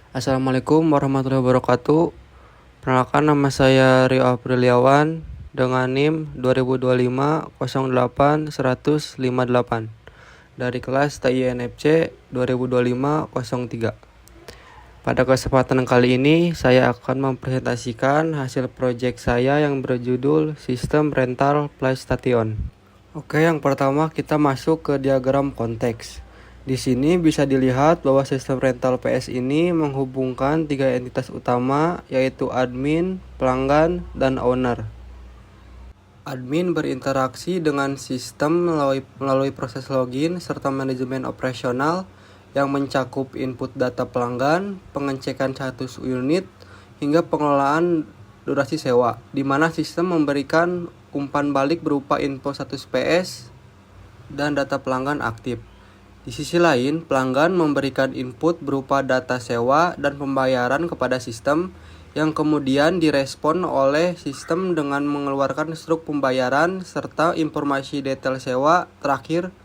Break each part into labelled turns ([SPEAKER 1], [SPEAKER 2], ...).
[SPEAKER 1] Assalamualaikum warahmatullahi wabarakatuh. Perkenalkan, nama saya Rio Apriliawan dengan NIM 2025-08-158 dari kelas TINFC 2025-03. Pada kesempatan kali ini saya akan mempresentasikan hasil proyek saya yang berjudul Sistem Rental PlayStation. Oke, yang pertama kita masuk ke diagram konteks. Di sini bisa dilihat bahwa sistem rental PS ini menghubungkan tiga entitas utama, yaitu admin, pelanggan, dan owner. Admin berinteraksi dengan sistem melalui proses login serta manajemen operasional yang mencakup input data pelanggan, pengecekan status unit, hingga pengelolaan durasi sewa, di mana sistem memberikan umpan balik berupa info status PS dan data pelanggan aktif. Di sisi lain, pelanggan memberikan input berupa data sewa dan pembayaran kepada sistem yang kemudian direspon oleh sistem dengan mengeluarkan struk pembayaran serta informasi detail sewa. Terakhir,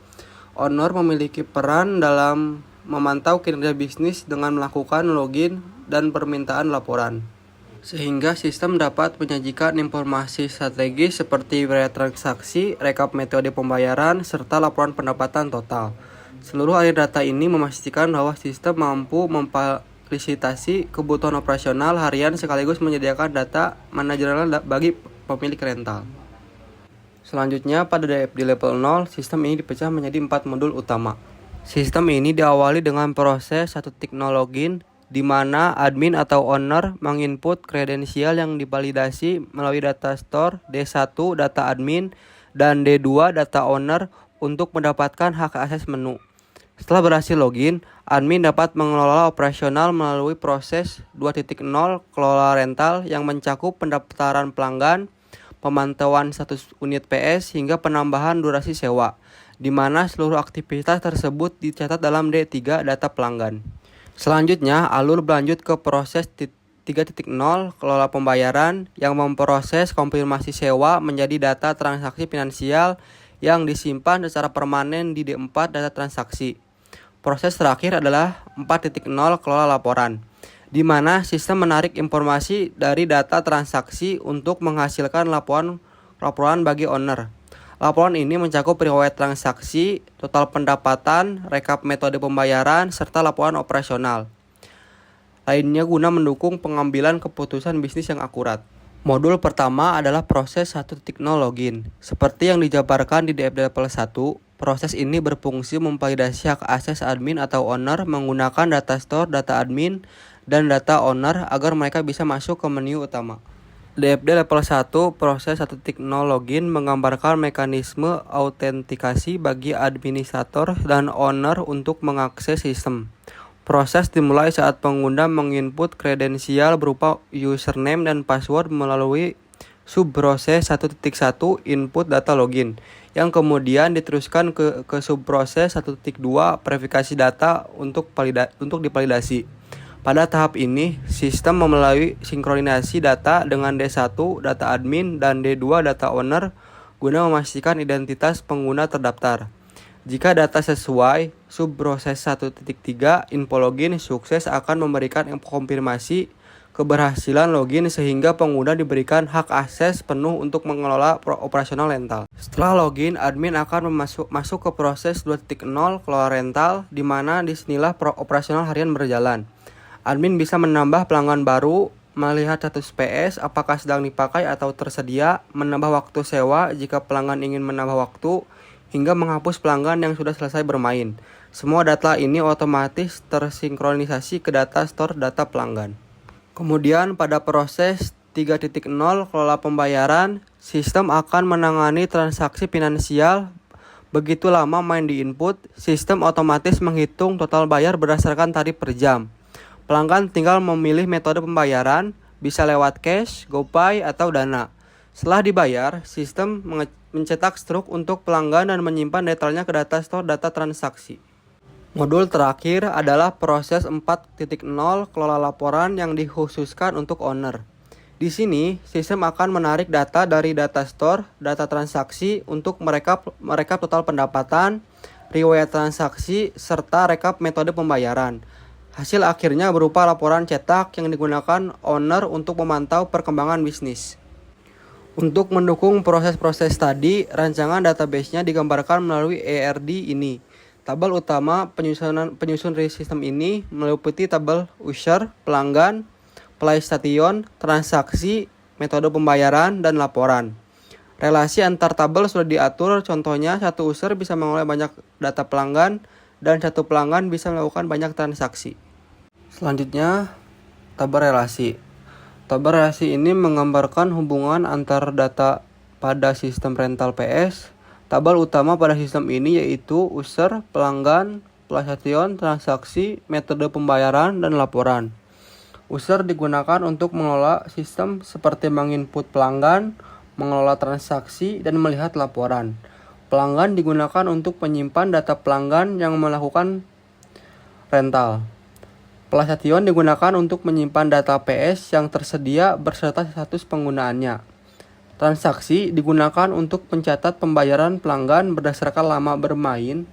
[SPEAKER 1] owner memiliki peran dalam memantau kinerja bisnis dengan melakukan login dan permintaan laporan, sehingga sistem dapat menyajikan informasi strategis seperti riwayat transaksi, rekap metode pembayaran, serta laporan pendapatan total. Seluruh alur data ini memastikan bahwa sistem mampu memfasilitasi kebutuhan operasional harian sekaligus menyediakan data manajerial bagi pemilik rental. Selanjutnya, di level 0, sistem ini dipecah menjadi 4 modul utama. Sistem ini diawali dengan proses 1.0 login, di mana admin atau owner menginput kredensial yang divalidasi melalui data store D1 data admin dan D2 data owner untuk mendapatkan hak akses menu. Setelah berhasil login, admin dapat mengelola operasional melalui proses 2.0 kelola rental yang mencakup pendaftaran pelanggan, pemantauan status unit PS, hingga penambahan durasi sewa, di mana seluruh aktivitas tersebut dicatat dalam D3 data pelanggan. Selanjutnya, alur berlanjut ke proses 3.0 kelola pembayaran yang memproses konfirmasi sewa menjadi data transaksi finansial yang disimpan secara permanen di D4 data transaksi. Proses terakhir adalah 4.0 kelola laporan, di mana sistem menarik informasi dari data transaksi untuk menghasilkan laporan bagi owner. Laporan ini mencakup riwayat transaksi, total pendapatan, rekap metode pembayaran, serta laporan operasional lainnya guna mendukung pengambilan keputusan bisnis yang akurat. Modul pertama adalah proses 1.0 login. Seperti yang dijabarkan di DF level 1, proses ini berfungsi memvalidasi hak akses admin atau owner menggunakan data store data admin dan data owner agar mereka bisa masuk ke menu utama. DFD level 1, proses 1.0 login menggambarkan mekanisme autentikasi bagi administrator dan owner untuk mengakses sistem. Proses dimulai saat pengguna menginput kredensial berupa username dan password melalui subproses 1.1 input data login, yang kemudian diteruskan ke subproses 1.2 verifikasi data untuk divalidasi. Pada tahap ini, sistem melalui sinkronisasi data dengan D1 data admin dan D2 data owner guna memastikan identitas pengguna terdaftar. Jika data sesuai, subproses 1.3 info login sukses akan memberikan konfirmasi keberhasilan login sehingga pengguna diberikan hak akses penuh untuk mengelola operasional rental. Setelah login, admin akan masuk ke proses 2.0 kelola rental, di mana disinilah operasional harian berjalan. Admin bisa menambah pelanggan baru, melihat status PS apakah sedang dipakai atau tersedia, menambah waktu sewa jika pelanggan ingin menambah waktu, hingga menghapus pelanggan yang sudah selesai bermain. Semua data ini otomatis tersinkronisasi ke data store data pelanggan. Kemudian pada proses 3.0 kelola pembayaran, sistem akan menangani transaksi finansial. Begitu lama main di input, sistem otomatis menghitung total bayar berdasarkan tarif per jam. Pelanggan tinggal memilih metode pembayaran, bisa lewat cash, GoPay, atau Dana. Setelah dibayar, sistem mencetak struk untuk pelanggan dan menyimpan detailnya ke data store data transaksi. Modul terakhir adalah proses 4.0 kelola laporan yang dikhususkan untuk owner. Di sini, sistem akan menarik data dari data store data transaksi untuk merekap total pendapatan, riwayat transaksi, serta rekap metode pembayaran. Hasil akhirnya berupa laporan cetak yang digunakan owner untuk memantau perkembangan bisnis. Untuk mendukung proses-proses tadi, rancangan database-nya digambarkan melalui ERD ini. Tabel utama penyusun sistem ini meliputi tabel user, pelanggan, PlayStation, transaksi, metode pembayaran, dan laporan. Relasi antar tabel sudah diatur, contohnya satu user bisa mengolah banyak data pelanggan dan satu pelanggan bisa melakukan banyak transaksi. Selanjutnya, tabel relasi. Tabel relasi ini menggambarkan hubungan antar data pada sistem rental PS. Tabel utama pada sistem ini yaitu user, pelanggan, PlayStation, transaksi, metode pembayaran, dan laporan. User digunakan untuk mengelola sistem seperti menginput pelanggan, mengelola transaksi, dan melihat laporan. Pelanggan digunakan untuk menyimpan data pelanggan yang melakukan rental. PlayStation digunakan untuk menyimpan data PS yang tersedia berserta status penggunaannya. Transaksi digunakan untuk mencatat pembayaran pelanggan berdasarkan lama bermain.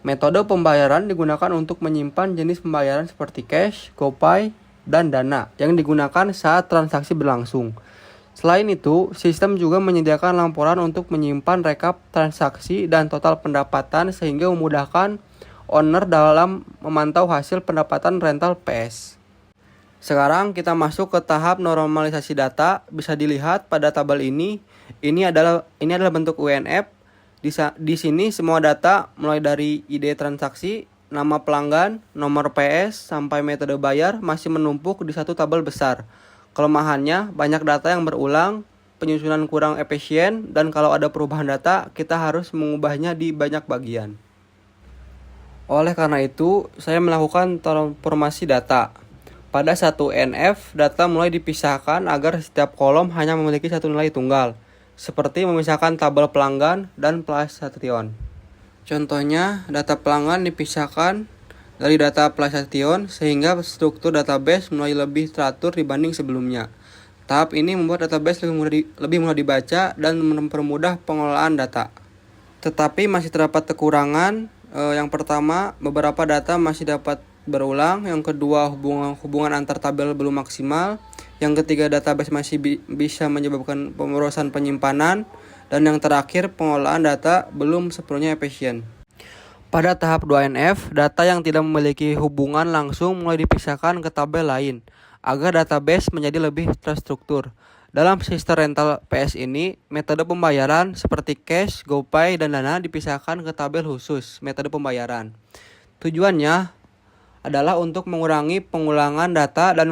[SPEAKER 1] Metode pembayaran digunakan untuk menyimpan jenis pembayaran seperti cash, GoPay, dan dana yang digunakan saat transaksi berlangsung. Selain itu, sistem juga menyediakan laporan untuk menyimpan rekap transaksi dan total pendapatan sehingga memudahkan owner dalam memantau hasil pendapatan rental PS. Sekarang kita masuk ke tahap normalisasi data. Bisa dilihat pada tabel ini. Ini adalah bentuk UNF. Di sini semua data mulai dari ID transaksi, nama pelanggan, nomor PS, sampai metode bayar masih menumpuk di satu tabel besar. Kelemahannya, banyak data yang berulang, penyusunan kurang efisien, dan kalau ada perubahan data, kita harus mengubahnya di banyak bagian. Oleh karena itu, saya melakukan transformasi data. Pada satu NF, data mulai dipisahkan agar setiap kolom hanya memiliki satu nilai tunggal, seperti memisahkan tabel pelanggan dan PlayStation. Contohnya, data pelanggan dipisahkan dari data PlayStation sehingga struktur database mulai lebih teratur dibanding sebelumnya. Tahap ini membuat database lebih mudah dibaca dan mempermudah pengelolaan data. Tetapi masih terdapat kekurangan. Yang pertama, beberapa data masih dapat berulang. Yang kedua, hubungan antar tabel belum maksimal. Yang ketiga, database masih bisa menyebabkan pemborosan penyimpanan. Dan yang terakhir, pengelolaan data belum sepenuhnya efisien. Pada tahap 2NF, data yang tidak memiliki hubungan langsung mulai dipisahkan ke tabel lain, agar database menjadi lebih terstruktur. Dalam sistem rental PS ini, metode pembayaran seperti cash, GoPay, dan dana dipisahkan ke tabel khusus, metode pembayaran. Tujuannya adalah untuk mengurangi pengulangan data dan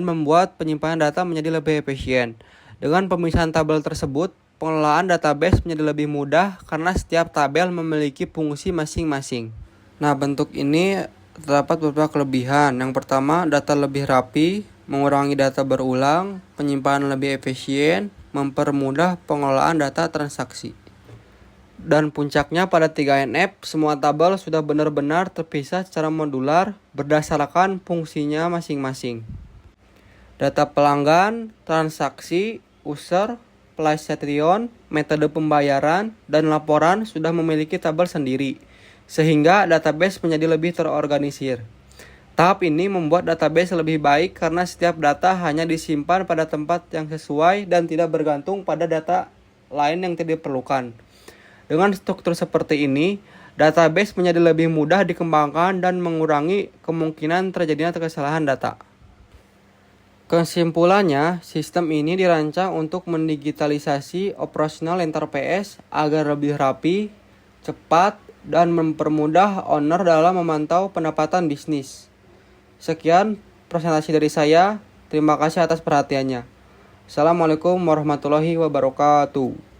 [SPEAKER 1] membuat penyimpanan data menjadi lebih efisien. Dengan pemisahan tabel tersebut, pengelolaan database menjadi lebih mudah karena setiap tabel memiliki fungsi masing-masing. Nah, bentuk ini terdapat beberapa kelebihan. Yang pertama, data lebih rapi, mengurangi data berulang, penyimpanan lebih efisien, mempermudah pengelolaan data transaksi. Dan puncaknya pada 3NF, semua tabel sudah benar-benar terpisah secara modular berdasarkan fungsinya masing-masing. Data pelanggan, transaksi, user, PlayStation, metode pembayaran, dan laporan sudah memiliki tabel sendiri, sehingga database menjadi lebih terorganisir. Tahap ini membuat database lebih baik karena setiap data hanya disimpan pada tempat yang sesuai dan tidak bergantung pada data lain yang tidak diperlukan. Dengan struktur seperti ini, database menjadi lebih mudah dikembangkan dan mengurangi kemungkinan terjadinya kesalahan data. Kesimpulannya, sistem ini dirancang untuk mendigitalisasi operasional rental PS agar lebih rapi, cepat, dan mempermudah owner dalam memantau pendapatan bisnis. Sekian presentasi dari saya. Terima kasih atas perhatiannya. Assalamualaikum warahmatullahi wabarakatuh.